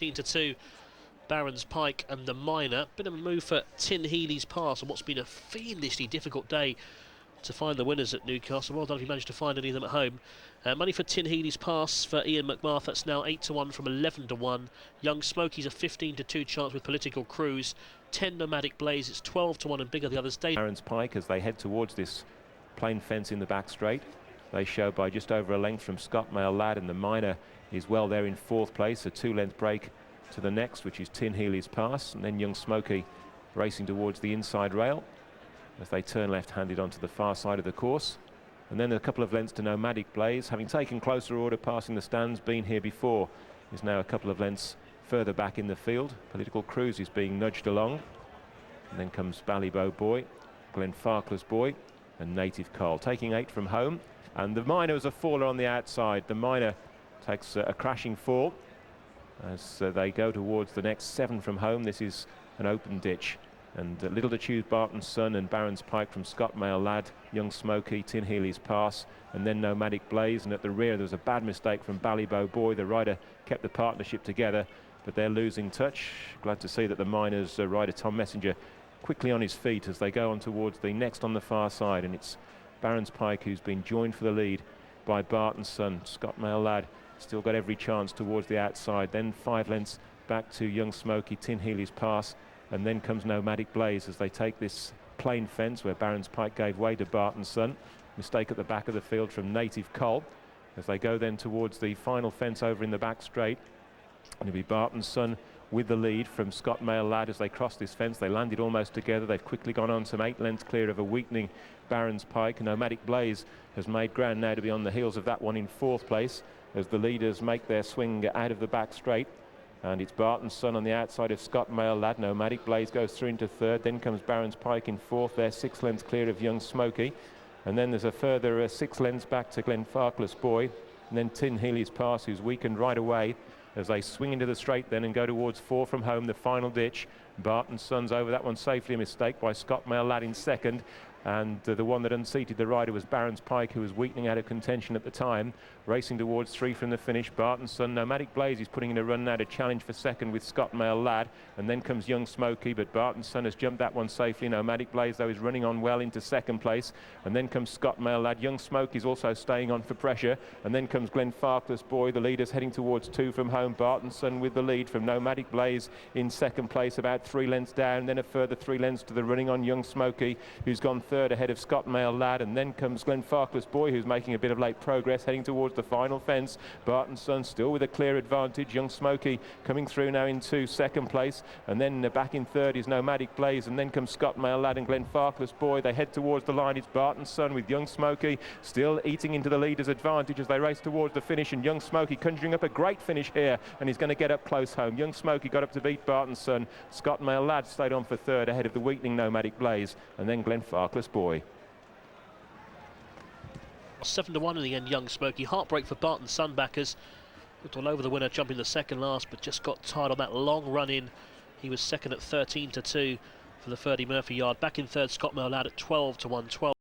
to 2, Barron's Pike and the Miner. Bit of a move for Tin Healy's Pass on what's been a fiendishly difficult day to find the winners at Newcastle. Well done if you managed to find any of them at home. Money for Tin Healy's Pass for Ian McMath, that's now 8-1 from 11-1. Young Smokey's a 15-2 chance with Political Cruise. 10 Nomadic Blaze, it's 12-1 and bigger the others. Barron's Pike, as they head towards this plain fence in the back straight, they show by just over a length from Scott Mail Lad, and the Miner is well there in 4th place, a 2-length break to the next, which is Tin Healy's Pass, and then Young Smokey racing towards the inside rail as they turn left-handed onto the far side of the course. And then a couple of lengths to Nomadic Blaze, having taken closer order passing the stands, been here before, is now a couple of lengths further back in the field. Political Cruise is being nudged along, and then comes Ballybow Boy, Glenfarclas Boy and Native Coal, taking 8 from home. And the Miner is a faller on the outside. The Miner takes a crashing fall as they go towards the next 7 from home. This is an open ditch, and Little to Choose Barton's Son and Barron's Pike from Scott Mail Lad, Young Smokey, Tin Healy's Pass, and then Nomadic Blaze. And at the rear there was a bad mistake from Ballybow Boy. The rider kept the partnership together, but they're losing touch. Glad to see that the Miners rider Tom Messenger quickly on his feet as they go on towards the next on the far side, and it's Barron's Pike who's been joined for the lead by Barton's Son. Scott Mail Lad still got every chance towards the outside, then 5 lengths back to Young Smokey, Tin Healy's Pass, and then comes Nomadic Blaze as they take this plain fence where Barron's Pike gave way to Barton's Son. Mistake at the back of the field from Native Coal as they go then towards the final fence over in the back straight, and it'll be Barton's Son with the lead from Scott Mail Lad as they cross this fence. They landed almost together. They've quickly gone on some 8 lengths clear of a weakening Barron's Pike. Nomadic Blaze has made ground now to be on the heels of that one in 4th place as the leaders make their swing out of the back straight. And it's Barton's Son on the outside of Scott Mail Lad. Nomadic Blaze goes through into 3rd. Then comes Barron's Pike in 4th. They're 6 lengths clear of Young Smokey. And then there's a further 6 lengths back to Glenfarclas Boy. And then Tin Healy's Pass, who's weakened right away as they swing into the straight then and go towards 4 from home, the final ditch. Barton's Son's over that one safely, a mistake by Scott Mail Lad in 2nd. And the one that unseated the rider was Barron's Pike, who was weakening out of contention at the time, racing towards 3 from the finish. Barton's Son, Nomadic Blaze is putting in a run now to challenge for 2nd with Scott Mail Lad, and then comes Young Smokey, but Barton's Son has jumped that one safely. Nomadic Blaze though is running on well into 2nd place, and then comes Scott Mail Lad. Young Smokey's also staying on for pressure, and then comes Glenfarclas Boy. The leaders heading towards 2 from home. Barton's Son with the lead from Nomadic Blaze in 2nd place, about 3 lengths down, then a further 3 lengths to the running on Young Smokey, who's gone 3rd ahead of Scott Mail Lad, and then comes Glenfarclas Boy, who's making a bit of late progress heading towards the final fence. Barton's Son still with a clear advantage. Young Smokey coming through now into 2nd place, and then back in 3rd is Nomadic Blaze, and then comes Scott Mail Lad and Glenfarclas Boy. They head towards the line. It's Barton's Son with Young Smokey still eating into the leader's advantage as they race towards the finish, and Young Smokey conjuring up a great finish here, and he's going to get up close home. Young Smokey got up to beat Barton's Son. Scott Mail Lad stayed on for 3rd ahead of the weakening Nomadic Blaze, and then Glenfarclas Boy. 7-1 in the end, Young Smokey. Heartbreak for Barton's Son backers. Looked all over the winner, jumping the 2nd last, but just got tired on that long run in. He was 2nd at 13-2 for the Ferdy Murphy yard. Back in 3rd, Scott Mail Lad at 12-1.